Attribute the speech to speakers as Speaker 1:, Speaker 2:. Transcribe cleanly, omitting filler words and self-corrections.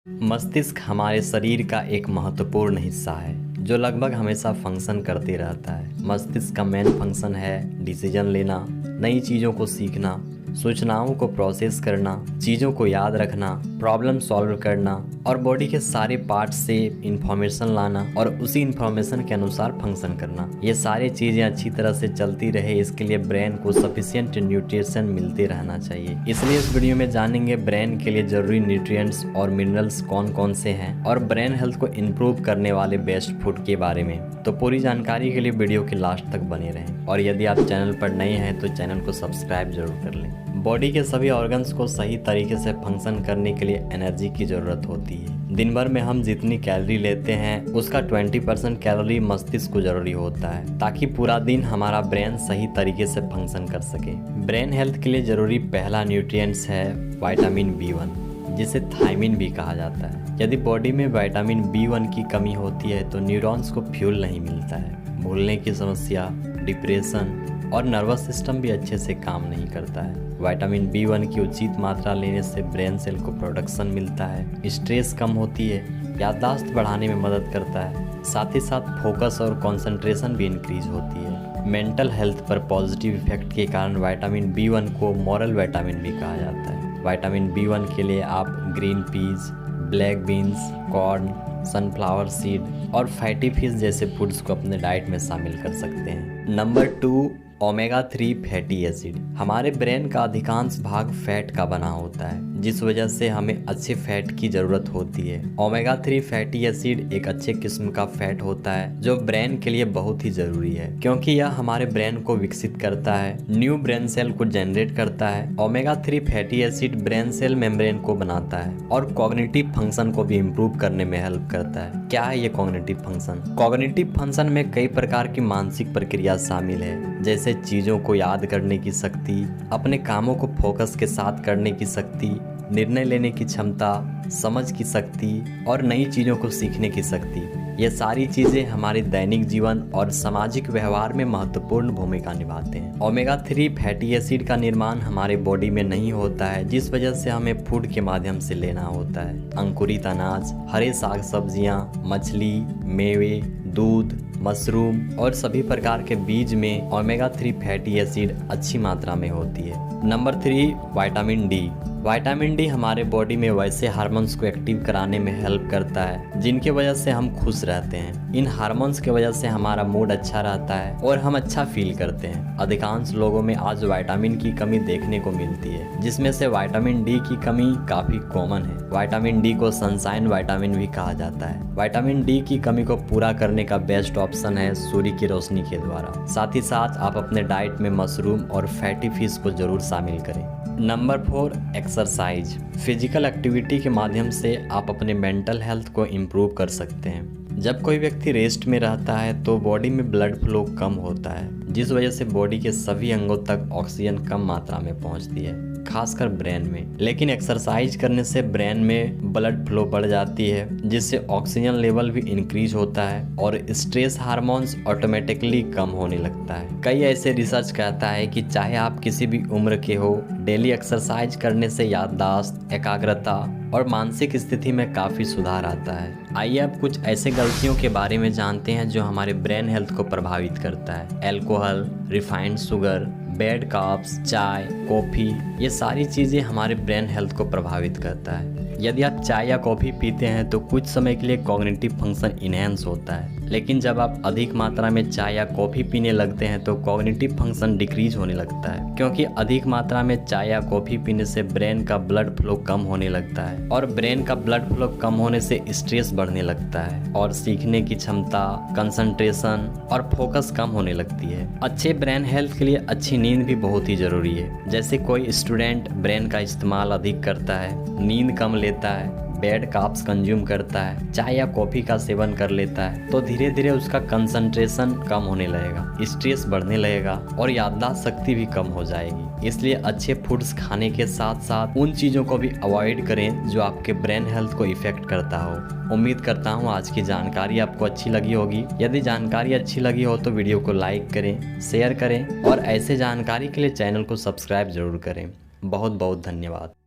Speaker 1: मस्तिष्क हमारे शरीर का एक महत्वपूर्ण हिस्सा है जो लगभग हमेशा फंक्शन करते रहता है। मस्तिष्क का मेन फंक्शन है डिसीजन लेना, नई चीज़ों को सीखना, सूचनाओं को प्रोसेस करना, चीज़ों को याद रखना, प्रॉब्लम सॉल्व करना और बॉडी के सारे पार्ट से इंफॉर्मेशन लाना और उसी इंफॉर्मेशन के अनुसार फंक्शन करना। ये सारी चीज़ें अच्छी तरह से चलती रहे, इसके लिए ब्रेन को सफिशिएंट न्यूट्रिशन मिलते रहना चाहिए। इसलिए इस वीडियो में जानेंगे ब्रेन के लिए जरूरी न्यूट्रिएंट्स और मिनरल्स कौन कौन से हैं और ब्रेन हेल्थ को इम्प्रूव करने वाले बेस्ट फूड के बारे में। तो पूरी जानकारी के लिए वीडियो के लास्ट तक बने रहें और यदि आप चैनल पर नए हैं तो चैनल को सब्सक्राइब जरूर कर लें। बॉडी के सभी ऑर्गन्स को सही तरीके से फंक्शन करने के लिए एनर्जी की ज़रूरत होती है। दिन भर में हम जितनी कैलोरी लेते हैं उसका 20% कैलोरी मस्तिष्क को जरूरी होता है ताकि पूरा दिन हमारा ब्रेन सही तरीके से फंक्शन कर सके। ब्रेन हेल्थ के लिए ज़रूरी पहला न्यूट्रिएंट्स है विटामिन B1, जिसे थायमिन भी कहा जाता है। यदि बॉडी में विटामिन B1 की कमी होती है तो न्यूरॉन्स को फ्यूल नहीं मिलता है, भूलने की समस्या, डिप्रेशन और नर्वस सिस्टम भी अच्छे से काम नहीं करता है। विटामिन B1 की उचित मात्रा लेने से ब्रेन सेल को प्रोडक्शन मिलता है, स्ट्रेस कम होती है, याददाश्त बढ़ाने में मदद करता है, साथ ही साथ फोकस और कंसंट्रेशन भी इंक्रीज होती है। मेंटल हेल्थ पर पॉजिटिव इफेक्ट के कारण विटामिन B1 को मॉरल विटामिन भी कहा जाता है। विटामिन B1 के लिए आप green peas, black beans, corn, sunflower seed और फैटी फिश जैसे फूड्स को अपने डाइट में शामिल कर सकते हैं। Number 2, omega 3 fatty acid. हमारे ब्रेन का अधिकांश भाग फैट का बना होता है, जिस वजह से हमें अच्छे फैट की ज़रूरत होती है। ओमेगा 3 फैटी एसिड एक अच्छे किस्म का फैट होता है जो ब्रेन के लिए बहुत ही ज़रूरी है, क्योंकि यह हमारे ब्रेन को विकसित करता है, न्यू ब्रेन सेल को जनरेट करता है। Omega 3 fatty acid brain cell membrane को बनाता है और कॉग्निटिव फंक्शन को भी इम्प्रूव करने में हेल्प करता है। क्या है ये कॉग्निटिव फंक्शन? कॉग्निटिव फंक्शन में कई प्रकार की मानसिक प्रक्रिया शामिल है, जैसे चीज़ों को याद करने की शक्ति, अपने कामों को फोकस के साथ करने की शक्ति, निर्णय लेने की क्षमता, समझ की शक्ति और नई चीज़ों को सीखने की शक्ति। ये सारी चीज़ें हमारे दैनिक जीवन और सामाजिक व्यवहार में महत्वपूर्ण भूमिका निभाते हैं। ओमेगा 3 फैटी एसिड का निर्माण हमारे बॉडी में नहीं होता है, जिस वजह से हमें फूड के माध्यम से लेना होता है। अंकुरित अनाज, हरे साग सब्जियां, मछली, मेवे, दूध, मशरूम और सभी प्रकार के बीज में ओमेगा 3 फैटी एसिड अच्छी मात्रा में होती है। Number 3, vitamin D. Vitamin D हमारे बॉडी में वैसे हार्मोन्स को एक्टिव कराने में हेल्प करता है जिनकी वजह से हम खुश रहते हैं। इन हार्मोन्स की वजह से हमारा मूड अच्छा रहता है और हम अच्छा फील करते हैं। अधिकांश लोगों में आज विटामिन की कमी देखने को मिलती है, जिसमें से विटामिन डी की कमी काफ़ी कॉमन है। विटामिन डी को सनशाइन विटामिन भी कहा जाता है। विटामिन डी की कमी को पूरा करने का बेस्ट ऑप्शन है सूर्य की रोशनी के द्वारा। साथ ही साथ आप अपने डाइट में मशरूम और फैटी फिश को जरूर शामिल करें। Number 4, exercise. फिजिकल एक्टिविटी के माध्यम से आप अपने मेंटल हेल्थ को इम्प्रूव कर सकते हैं। जब कोई व्यक्ति रेस्ट में रहता है तो बॉडी में ब्लड फ्लो कम होता है, जिस वजह से बॉडी के सभी अंगों तक ऑक्सीजन कम मात्रा में पहुंचती है, खासकर ब्रेन में। लेकिन एक्सरसाइज करने से ब्रेन में ब्लड फ्लो बढ़ जाती है, जिससे ऑक्सीजन लेवल भी इंक्रीज होता है और स्ट्रेस हार्मोन्स ऑटोमेटिकली कम होने लगता है। कई ऐसे रिसर्च कहता है कि चाहे आप किसी भी उम्र के हो, डेली एक्सरसाइज करने से याददाश्त, एकाग्रता और मानसिक स्थिति में काफ़ी सुधार आता है। आइए अब कुछ ऐसे गलतियों के बारे में जानते हैं जो हमारे ब्रेन हेल्थ को प्रभावित करता है। Alcohol, refined sugar, bad carbs, चाय, कॉफ़ी, ये सारी चीज़ें हमारे ब्रेन हेल्थ को प्रभावित करता है। यदि आप चाय या कॉफ़ी पीते हैं तो कुछ समय के लिए कॉग्निटिव फंक्शन इनहेंस होता है, लेकिन जब आप अधिक मात्रा में चाय या कॉफ़ी पीने लगते हैं तो कॉग्निटिव फंक्शन डिक्रीज होने लगता है, क्योंकि अधिक मात्रा में चाय या कॉफ़ी पीने से ब्रेन का ब्लड फ्लो कम होने लगता है और ब्रेन का ब्लड फ्लो कम होने से स्ट्रेस बढ़ने लगता है और सीखने की क्षमता, कंसंट्रेशन और फोकस कम होने लगती है। अच्छे ब्रेन हेल्थ के लिए अच्छी नींद भी बहुत ही ज़रूरी है। जैसे कोई स्टूडेंट ब्रेन का इस्तेमाल अधिक करता है, नींद कम लेता है, बैड कार्ब्स कंज्यूम करता है, चाय या कॉफ़ी का सेवन कर लेता है, तो धीरे धीरे उसका कंसंट्रेशन कम होने लगेगा, स्ट्रेस बढ़ने लगेगा और याददाश्त शक्ति भी कम हो जाएगी। इसलिए अच्छे फूड्स खाने के साथ साथ उन चीज़ों को भी अवॉइड करें जो आपके ब्रेन हेल्थ को इफेक्ट करता हो। उम्मीद करता हूँ आज की जानकारी आपको अच्छी लगी होगी। यदि जानकारी अच्छी लगी हो तो वीडियो को लाइक करें, शेयर करें और ऐसे जानकारी के लिए चैनल को सब्सक्राइब जरूर करें। बहुत बहुत धन्यवाद।